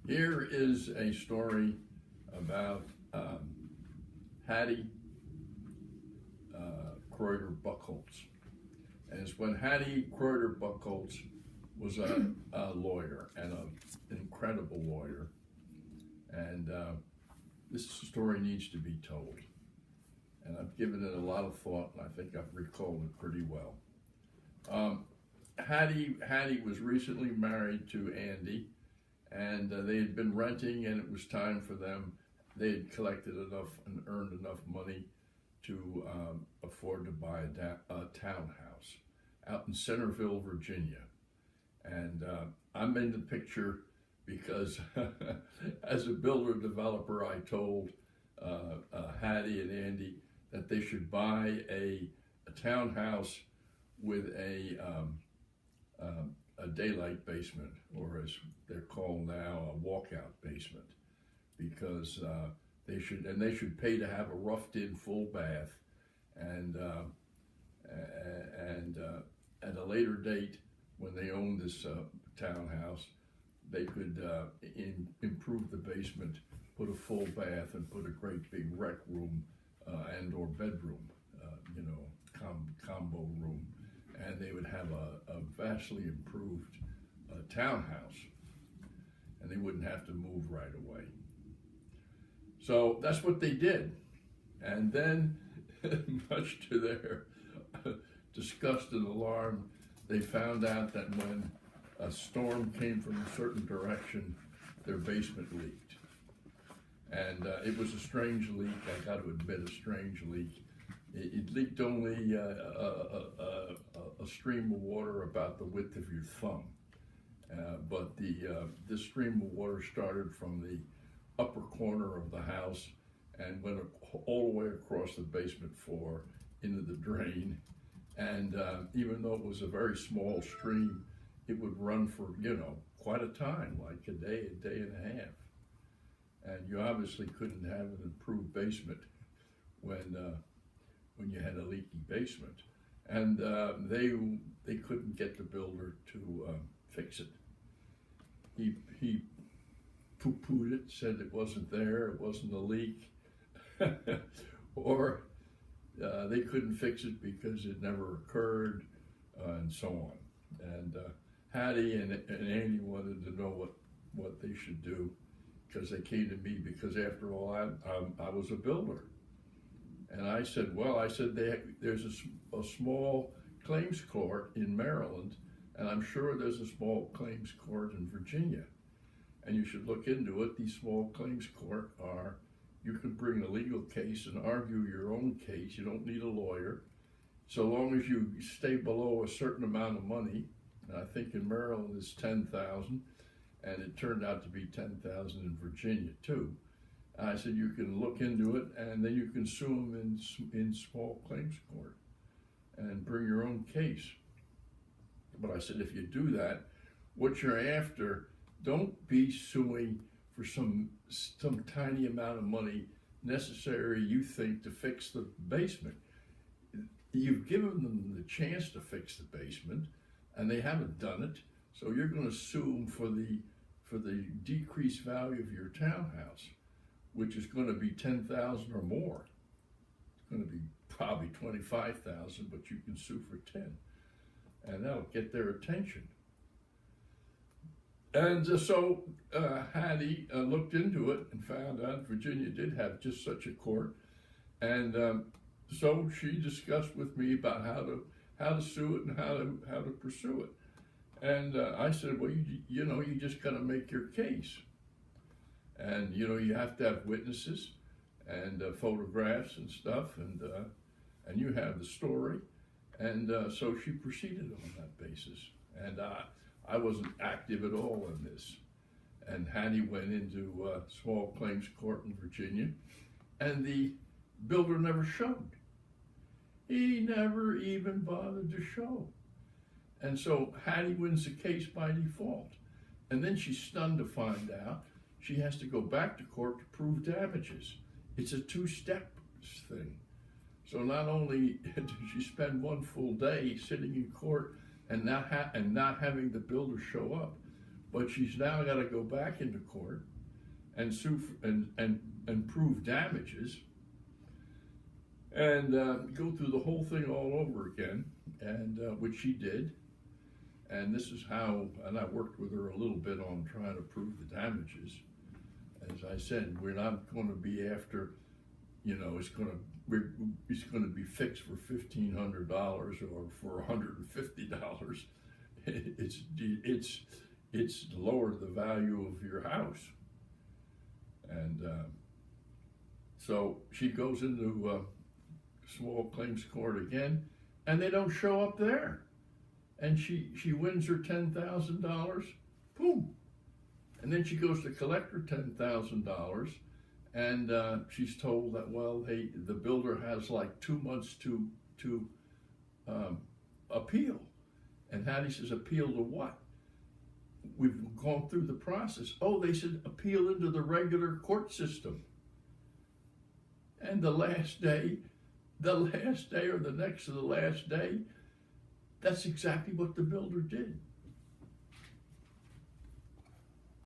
Here is a story about Hattie Croyder Buckholz. And it's when Hattie Croyder Buckholz was a lawyer and an incredible lawyer. And this story needs to be told. And I've given it a lot of thought, and I think I've recalled it pretty well. Hattie was recently married to Andy, and they had been renting, and it was time for them. They had collected enough and earned enough money to afford to buy a townhouse out in Centerville, Virginia. And I'm in the picture because as a builder developer, I told Hattie and Andy that they should buy a townhouse with a daylight basement, or as they're called now, a walkout basement, because they should pay to have a roughed-in full bath, and at a later date, when they own this townhouse, they could improve the basement, put a full bath, and put a great big rec room and/or bedroom, combo room, and they would have a vastly improved townhouse, and they wouldn't have to move right away. So that's what they did. And then, much to their disgust and alarm, they found out that when a storm came from a certain direction, their basement leaked. And it was a strange leak, I got to admit, a strange leak. It leaked only a stream of water about the width of your thumb. But this stream of water started from the upper corner of the house and went all the way across the basement floor into the drain. And even though it was a very small stream, it would run for, quite a time, like a day and a half. And you obviously couldn't have an improved basement when you had a leaky basement. And they couldn't get the builder to fix it. He poo-pooed it, said it wasn't there, it wasn't a leak, or they couldn't fix it because it never occurred, and so on. And Hattie and Andy wanted to know what they should do, because they came to me, because after all, I was a builder. And I said, there's a small claims court in Maryland, and I'm sure there's a small claims court in Virginia. And you should look into it. These small claims court you can bring a legal case and argue your own case. You don't need a lawyer. So long as you stay below a certain amount of money, and I think in Maryland it's $10,000, and it turned out to be $10,000 in Virginia too. I said, you can look into it, and then you can sue them in small claims court and bring your own case. But I said, if you do that, what you're after, don't be suing for some tiny amount of money necessary, you think, to fix the basement. You've given them the chance to fix the basement, and they haven't done it, so you're going to sue them for the decreased value of your townhouse, which is going to be $10,000 or more. It's going to be probably $25,000, but you can sue for $10,000, and that'll get their attention. And so Hattie looked into it and found out Virginia did have just such a court, and so she discussed with me about how to sue it and how to pursue it. And I said, well, you just got to make your case. And, you have to have witnesses and photographs and stuff, and you have the story. And so she proceeded on that basis. And I wasn't active at all in this. And Hattie went into small claims court in Virginia, and the builder never showed. He never even bothered to show. And so Hattie wins the case by default. And then she's stunned to find out she has to go back to court to prove damages. It's a two-step thing. So not only did she spend one full day sitting in court and not having the builder show up, but she's now got to go back into court and sue and prove damages and go through the whole thing all over again, and which she did. And this is how, and I worked with her a little bit on trying to prove the damages. As I said, we're not going to be after, it's going to be fixed for $1,500 or for $150. It's lowered the value of your house. And so she goes into small claims court again, and they don't show up there. And she wins her $10,000, boom. And then she goes to collect her $10,000, and she's told that, well, the builder has like 2 months to appeal. And Hattie says, appeal to what? We've gone through the process. Oh, they said appeal into the regular court system. And the last day or the next to the last day, that's exactly what the builder did.